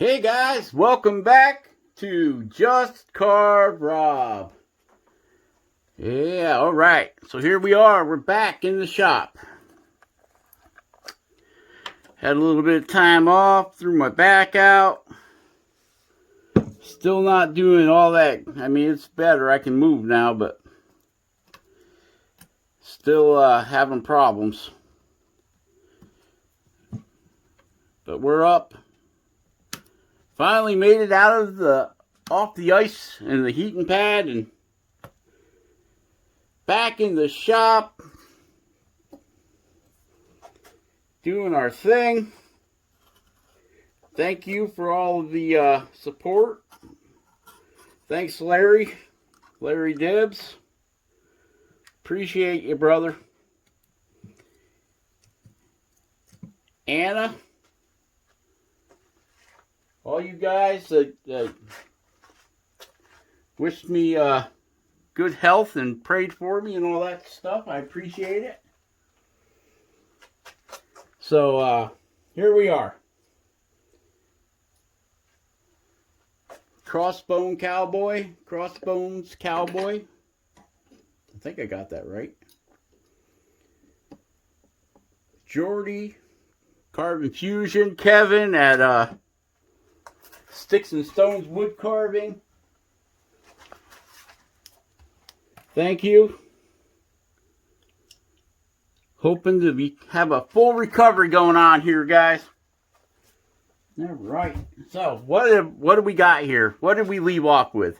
Hey guys, welcome back to Just Carve Rob. Yeah, alright. So here we are. We're back in the shop. Had a little bit of time off, threw my back out. Still not doing all that. I mean, it's better. I can move now, but still having problems. But we're up. Finally made it out of off the ice and the heating pad and back in the shop doing our thing. Thank you for all of the support. Thanks, Larry Dibs. Appreciate you, brother. Anna. All you guys that wished me good health and prayed for me and all that stuff, I appreciate it. So, here we are. Crossbones Cowboy. I think I got that right. Jordy, Carve Infusion, Kevin at Sticks and Stones Wood Carving. Thank you. Hoping to have a full recovery going on here, guys. All right. So, what do we got here? What did we leave off with?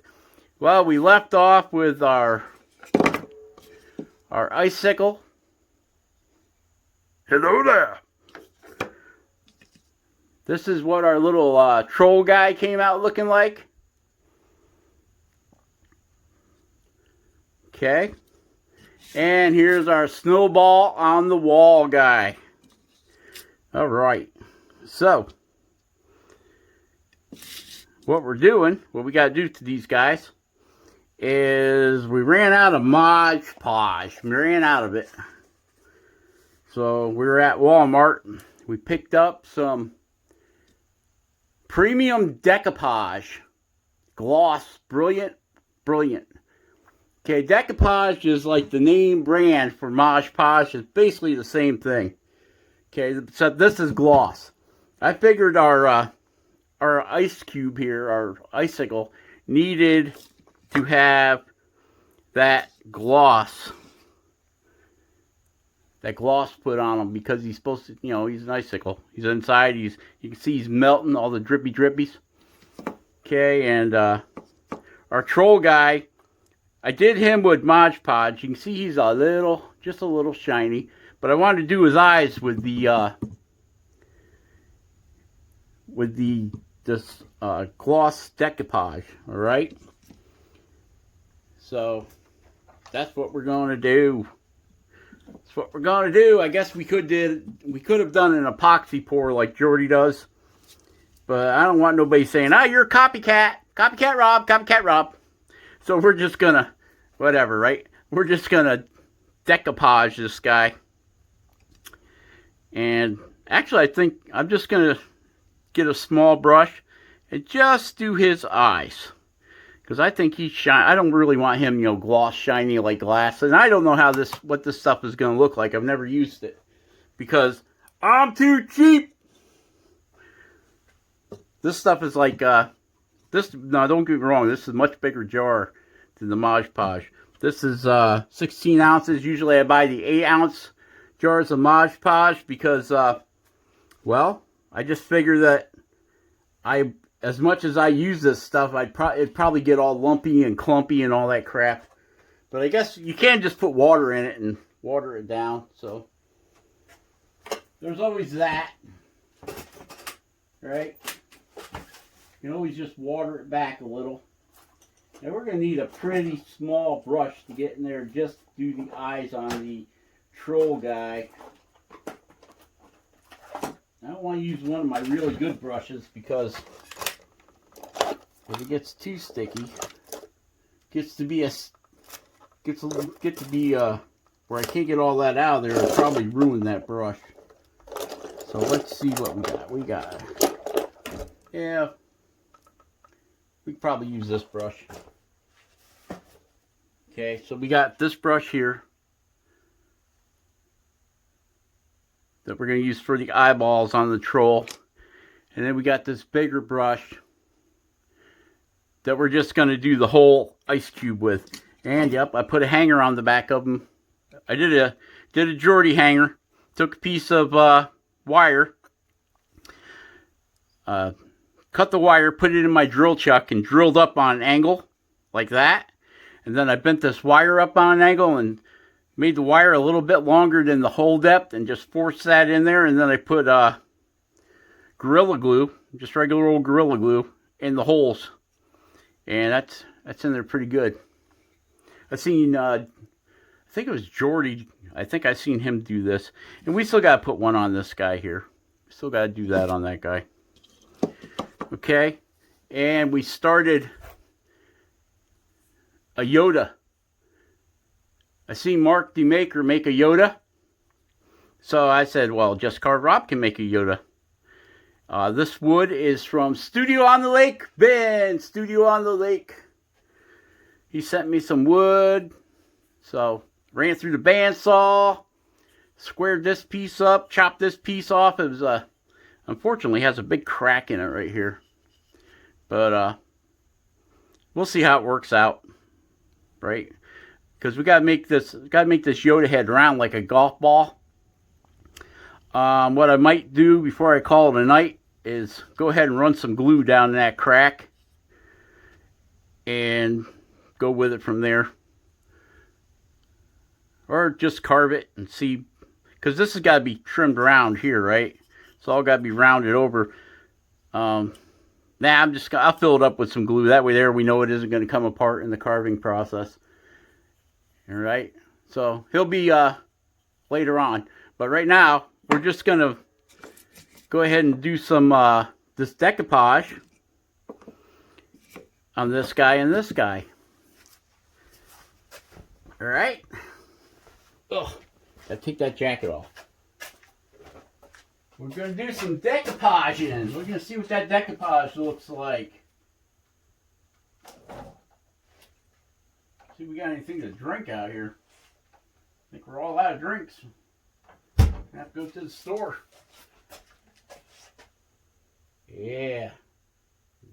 Well, we left off with our icicle. Hello there. This is what our little troll guy came out looking like. Okay. And here's our snowball on the wall guy. All right. So, what we got to do to these guys is we ran out of Mod Podge. We ran out of it. So, we were at Walmart. We picked up some premium decoupage. Gloss. Brilliant. Okay, decoupage is like the name brand for Mod Podge. It's basically the same thing. Okay, so this is gloss. I figured our ice cube here, our icicle, needed to have that gloss put on him because he's supposed to, he's an icicle. He's inside. You can see he's melting all the drippies. Okay, and our troll guy, I did him with Mod Podge. You can see he's just a little shiny, but I wanted to do his eyes with this gloss decoupage. All right. So that's what we're going to do. That's what we're going to do. I guess we could have done an epoxy pour like Jordy does. But I don't want nobody saying, you're a copycat. Copycat Rob. So we're just going to, whatever, right? We're just going to decoupage this guy. And actually, I think I'm just going to get a small brush and just do his eyes. Because I think he's shiny. I don't really want him, gloss shiny like glass. And I don't know what this stuff is going to look like. I've never used it. Because I'm too cheap. This stuff is like, no, don't get me wrong. This is a much bigger jar than the Mod Podge. This is 16 ounces. Usually I buy the 8-ounce jars of Mod Podge because, well, I just figure that as much as I use this stuff, it'd probably get all lumpy and clumpy and all that crap. But I guess you can just put water in it and water it down. So there's always that, right? You can always just water it back a little. And we're going to need a pretty small brush to get in there just to do the eyes on the troll guy. I don't want to use one of my really good brushes because if it gets too sticky, gets to be where I can't get all that out of there, it'll probably ruin that brush. So let's see what we got. We got Yeah, we could probably use this brush. Okay, so we got this brush here that we're going to use for the eyeballs on the troll. And then we got this bigger brush that we're just going to do the whole ice cube with. And yep, I put a hanger on the back of them. I did a Geordie hanger. Took a piece of wire, cut the wire, put it in my drill chuck, and drilled up on an angle like that. And then I bent this wire up on an angle and made the wire a little bit longer than the hole depth and just forced that in there. And then I put Gorilla Glue, just regular old Gorilla Glue, in the holes. And that's in there pretty good. I seen, I think it was Geordie. I think I seen him do this. And we still got to put one on this guy here. Still got to do that on that guy. Okay. And we started a Yoda. I seen Mark the Maker make a Yoda. So I said, well, just CARVEROB can make a Yoda. This wood is from Studio on the Lake. Ben, Studio on the Lake. He sent me some wood. So ran through the bandsaw, squared this piece up, chopped this piece off. It was unfortunately has a big crack in it right here, but we'll see how it works out, right? Because we gotta make this Yoda head round like a golf ball. What I might do before I call it a night is go ahead and run some glue down in that crack and go with it from there. Or just carve it and see, because this has got to be trimmed around here, right? It's all got to be rounded over. I'll fill it up with some glue. That way there we know it isn't going to come apart in the carving process. All right. So he'll be later on. But right now, we're just going to go ahead and do some this decoupage on this guy and this guy. All right. Oh, gotta take that jacket off. We're gonna do some decoupaging. We're gonna see what that decoupage looks like. See if we got anything to drink out here. I think we're all out of drinks. Have to go to the store. Yeah.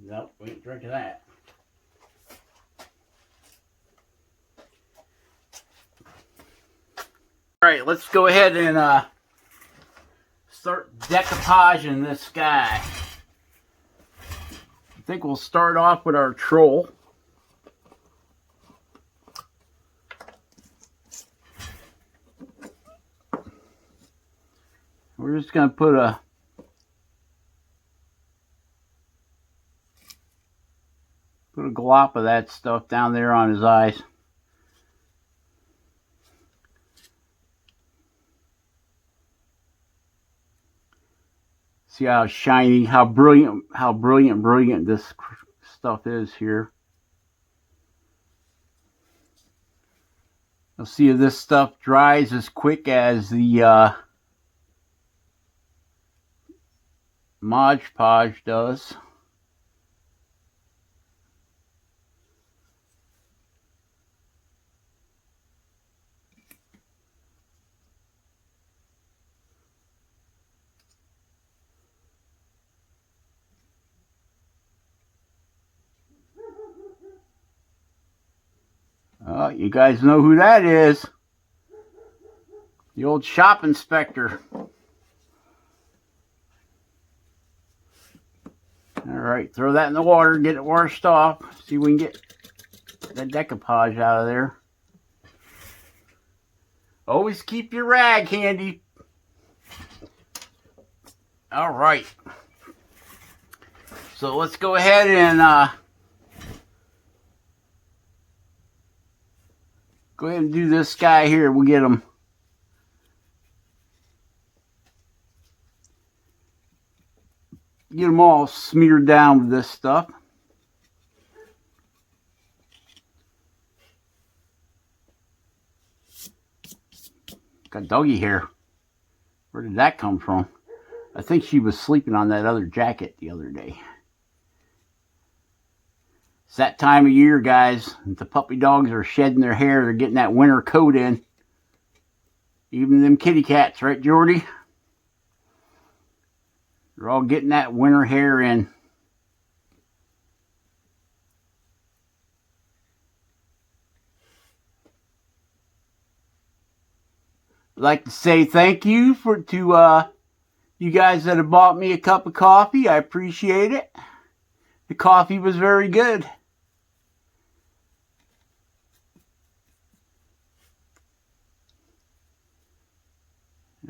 Nope, we ain't drinking that. Alright, let's go ahead and start decoupaging this guy. I think we'll start off with our troll. We're just going to put a glop of that stuff down there on his eyes. See how shiny, how brilliant this stuff is here. You'll see if this stuff dries as quick as the Mod Podge does. You guys know who that is. The old shop inspector. Alright, throw that in the water, get it washed off. See if we can get that decoupage out of there. Always keep your rag handy. Alright. So let's go ahead and go ahead and do this guy here. We'll get him. Get them all smeared down with this stuff. Got doggy hair. Where did that come from? I think she was sleeping on that other jacket the other day. It's that time of year, guys. The puppy dogs are shedding their hair. They're getting that winter coat in. Even them kitty cats, right, Jordy? They're all getting that winter hair in. I'd like to say thank you to you guys that have bought me a cup of coffee. I appreciate it. The coffee was very good.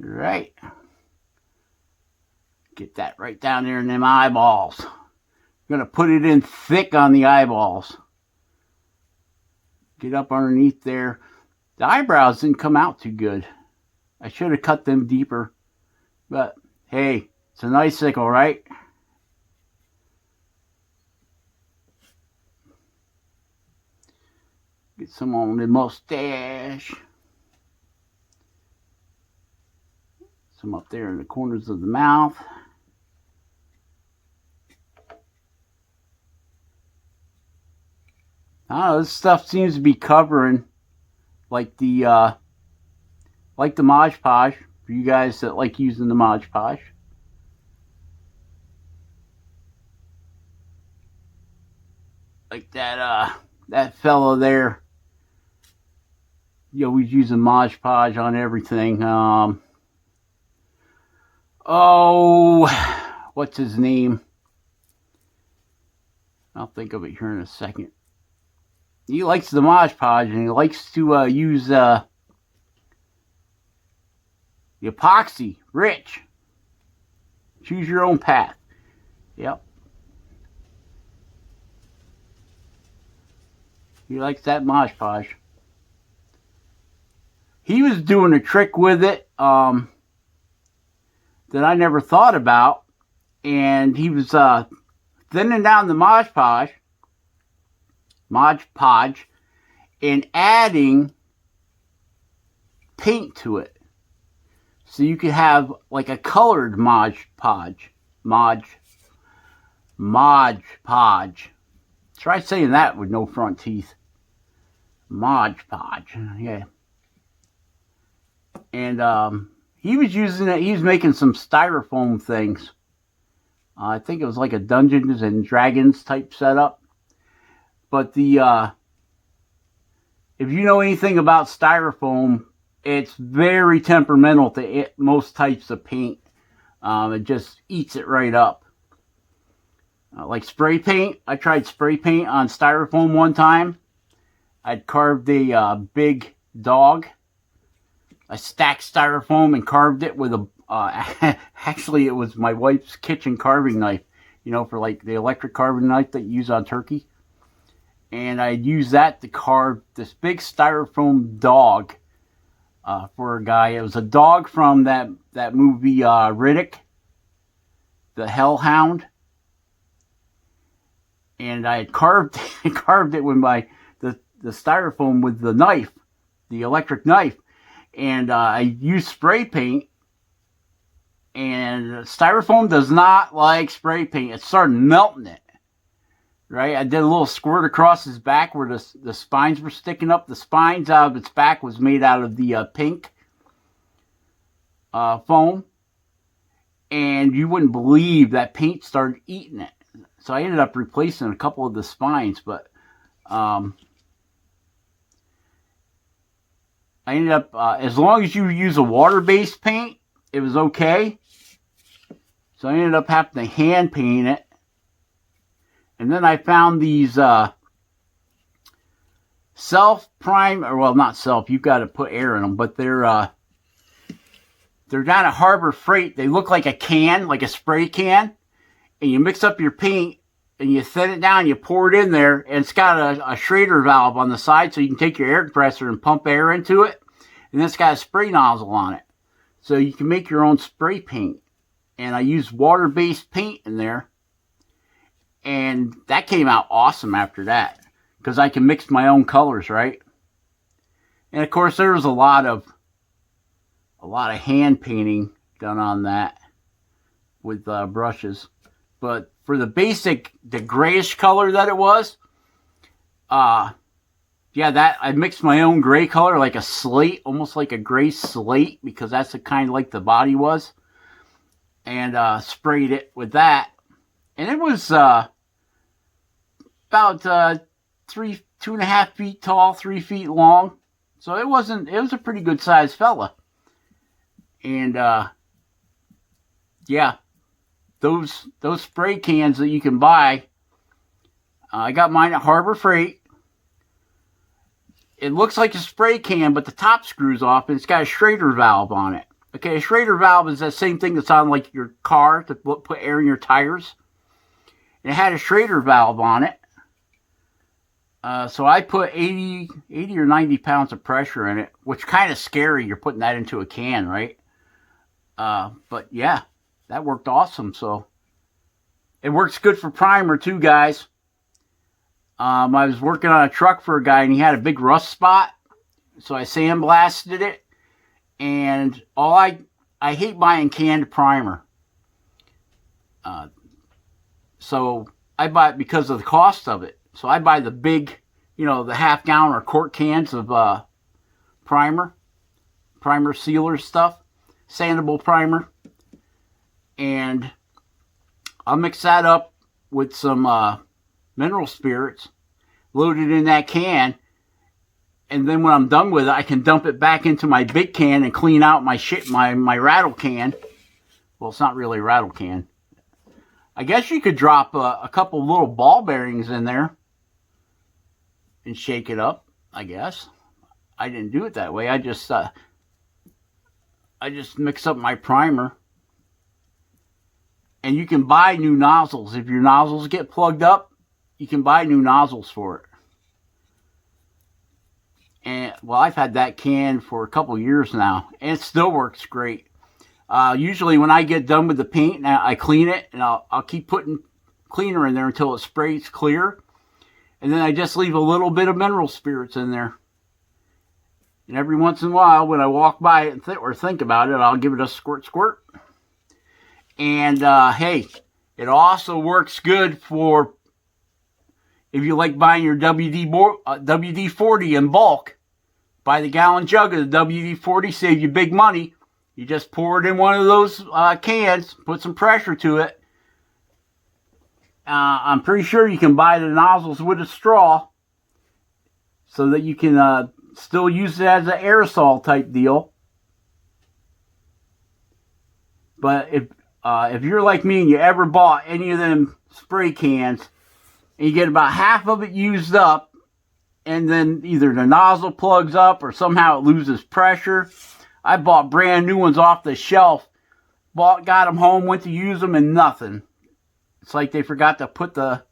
All right. Get that right down there in them eyeballs. I'm going to put it in thick on the eyeballs. Get up underneath there. The eyebrows didn't come out too good. I should have cut them deeper. But, hey, it's a nice sickle, right? Get some on the mustache. Some up there in the corners of the mouth. I don't know, this stuff seems to be covering like the Mod Podge, for you guys that like using the Mod Podge. Like that fellow there. You always use a Mod Podge on everything. Oh, what's his name? I'll think of it here in a second. He likes the Mod Podge, and he likes to use the epoxy. Rich. Choose your own path. Yep. He likes that Mod Podge. He was doing a trick with it that I never thought about. And he was thinning down the Mod Podge and adding paint to it. So you could have like a colored Mod Podge. Try saying that with no front teeth. Mod Podge. Yeah. And he was using it. He was making some styrofoam things. I think it was like a Dungeons and Dragons type setup. But if you know anything about styrofoam, it's very temperamental to most types of paint. It just eats it right up. Like spray paint. I tried spray paint on styrofoam one time. I'd carved a big dog. I stacked styrofoam and carved it with a... actually, it was my wife's kitchen carving knife. You know, for like the electric carving knife that you use on turkey. And I'd use that to carve this big styrofoam dog for a guy. It was a dog from that movie Riddick, the Hellhound. And I had carved it with the styrofoam with the knife, the electric knife. And I used spray paint. And styrofoam does not like spray paint. It started melting it. Right, I did a little squirt across his back where the spines were sticking up. The spines out of its back was made out of the pink foam. And you wouldn't believe that paint started eating it. So I ended up replacing a couple of the spines. But I ended up, as long as you use a water-based paint, it was okay. So I ended up having to hand paint it. And then I found these self-prime, or well, not self, you've got to put air in them, but they're down at Harbor Freight. They look like a can, like a spray can, and you mix up your paint, and you thin it down, you pour it in there, and it's got a Schrader valve on the side, so you can take your air compressor and pump air into it, and it's got a spray nozzle on it. So you can make your own spray paint. And I used water-based paint in there. And that came out awesome after that. Because I can mix my own colors, right? And of course there was a lot of hand painting done on that with brushes. But for the grayish color that it was, Yeah, that I mixed my own gray color, like a slate, almost like a gray slate, because that's the kind like the body was, and sprayed it with that, and it was about 2.5 feet tall, 3 feet long, so it was a pretty good sized fella, and yeah, those spray cans that you can buy, I got mine at Harbor Freight. It looks like a spray can, but the top screws off, and it's got a Schrader valve on it. Okay, a Schrader valve is that same thing that's on like your car to put air in your tires. And it had a Schrader valve on it. So I put 80 or 90 pounds of pressure in it, which kind of scary. You're putting that into a can, right? But yeah, that worked awesome. So it works good for primer too, guys. I was working on a truck for a guy, and he had a big rust spot, so I sandblasted it. And I hate buying canned primer. So I buy it because of the cost of it. So I buy the big, the half-gallon or quart cans of primer sealer stuff, sandable primer, and I'll mix that up with some mineral spirits, load it in that can, and then when I'm done with it, I can dump it back into my big can and clean out my rattle can. Well, it's not really a rattle can. I guess you could drop a couple little ball bearings in there and shake it up, I guess. I didn't do it that way. I just mix up my primer. And you can buy new nozzles. If your nozzles get plugged up, you can buy new nozzles for it. And, well, I've had that can for a couple years now, and it still works great. Usually when I get done with the paint, I clean it, and I'll keep putting cleaner in there until it sprays clear. And then I just leave a little bit of mineral spirits in there. And every once in a while, when I walk by it or think about it, I'll give it a squirt, squirt. And, hey, it also works good for if you like buying your WD-40 in bulk. Buy the gallon jug of the WD-40, save you big money. You just pour it in one of those cans, put some pressure to it. I'm pretty sure you can buy the nozzles with a straw so that you can still use it as an aerosol type deal. But if you're like me and you ever bought any of them spray cans and you get about half of it used up, and then either the nozzle plugs up or somehow it loses pressure. I bought brand new ones off the shelf. Got them home, went to use them, and nothing. It's like they forgot to put the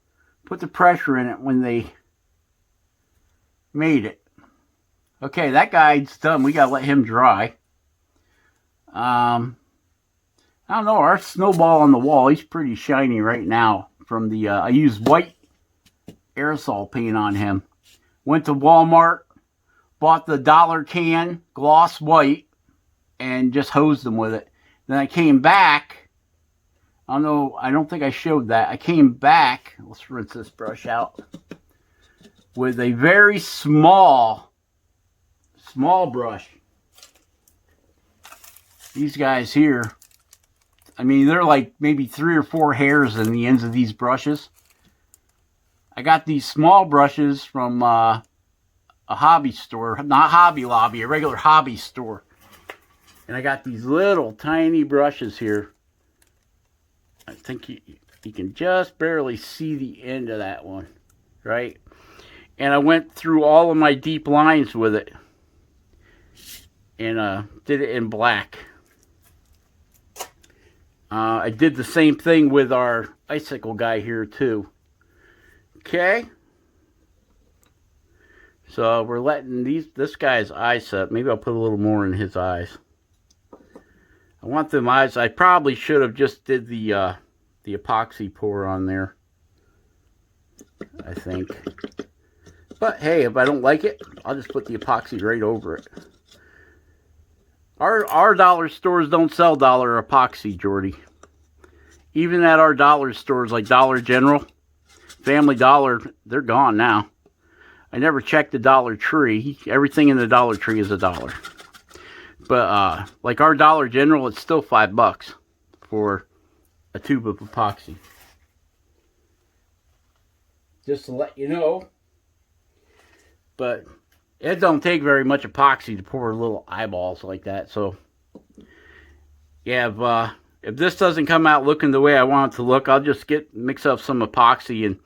pressure in it when they made it. Okay, that guy's done. We gotta let him dry. I don't know. Our snowball on the wall, he's pretty shiny right now. From the I used white aerosol paint on him. Went to Walmart, bought the $1 can, gloss white, and just hosed them with it. Then I came back. I don't think I showed that. I came back. Let's rinse this brush out. With a very small brush. These guys here, I mean, they're like maybe 3 or 4 hairs in the ends of these brushes. I got these small brushes from a hobby store, not Hobby Lobby, a regular hobby store. And I got these little tiny brushes here. I think you can just barely see the end of that one, right? And I went through all of my deep lines with it. And did it in black. I did the same thing with our icicle guy here too. Okay. So we're letting this guy's eyes set. Maybe I'll put a little more in his eyes. I want them eyes. I probably should have just did the epoxy pour on there. I think. But hey, if I don't like it, I'll just put the epoxy right over it. Our dollar stores don't sell dollar epoxy, Jordy. Even at our dollar stores like Dollar General, Family Dollar, they're gone now. I never checked the Dollar Tree. Everything in the Dollar Tree is $1. But like our Dollar General, it's still $5 for a tube of epoxy. Just to let you know. But it don't take very much epoxy to pour little eyeballs like that. So yeah, if this doesn't come out looking the way I want it to look, I'll just mix up some epoxy and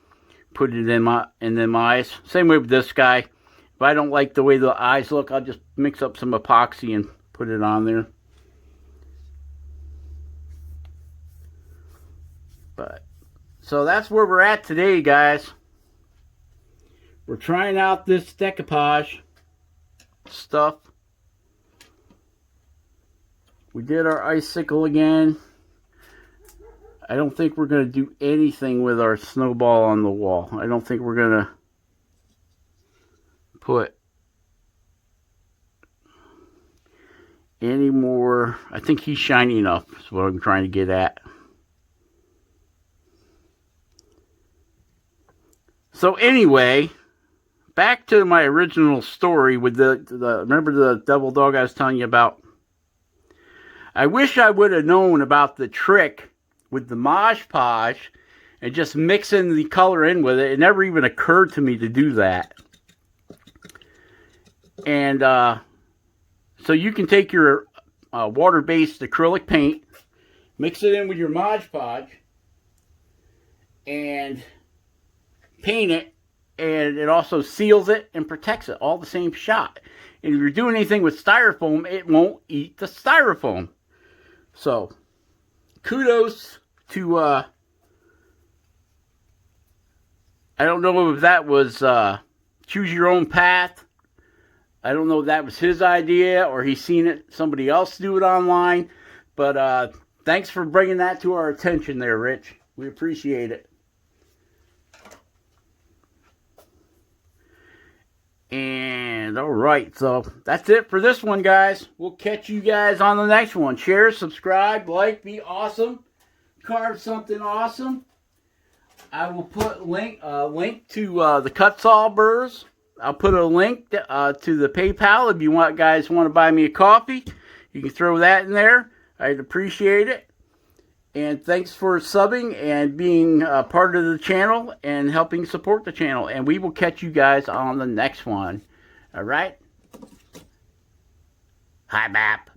put it in them eyes. Same way with this guy. If I don't like the way the eyes look, I'll just mix up some epoxy and put it on there. But so that's where we're at today, guys. We're trying out this decoupage stuff. We did our icicle again. I don't think we're going to do anything with our snowball on the wall. I don't think we're going to put any more. I think he's shiny enough is what I'm trying to get at. So anyway, back to my original story with the remember the devil dog I was telling you about? I wish I would have known about the trick with the Mod Podge and just mixing the color in with it. It never even occurred to me to do that. And so you can take your water-based acrylic paint, mix it in with your Mod Podge, and paint it, and it also seals it and protects it, all the same shot. And if you're doing anything with styrofoam, it won't eat the styrofoam. So, kudos to, I don't know if that was choose your own path. I don't know if that was his idea or he's seen somebody else do it online. But thanks for bringing that to our attention there, Rich. We appreciate it. And alright, so that's it for this one, guys. We'll catch you guys on the next one. Share, subscribe, like, be awesome. Carve something awesome. I will put a link to the kutzall burrs. I'll put a link to the PayPal if you guys want to buy me a coffee. You can throw that in there. I'd appreciate it. And thanks for subbing and being part of the channel and helping support the channel. And we will catch you guys on the next one. All right? Hi, Bap.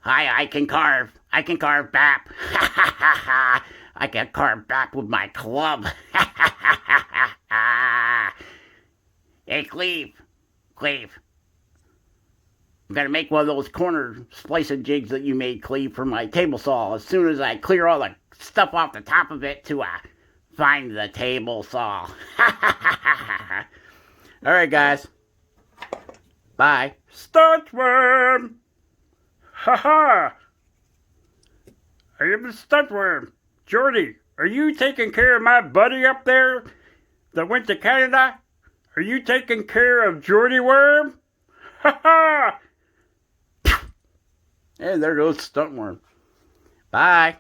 Hi, I can carve. I can carve Bap. I can carve Bap with my club. Hey, Cleve. I'm going to make one of those corner splicing jigs that you made, Cleve, for my table saw as soon as I clear all the stuff off the top of it to find the table saw. All right, guys. Bye. Stuntworm! Ha-ha! I am the Stuntworm. Jordy, are you taking care of my buddy up there that went to Canada? Are you taking care of Jordy Worm? Ha-ha! And there goes Stuntworm. Bye.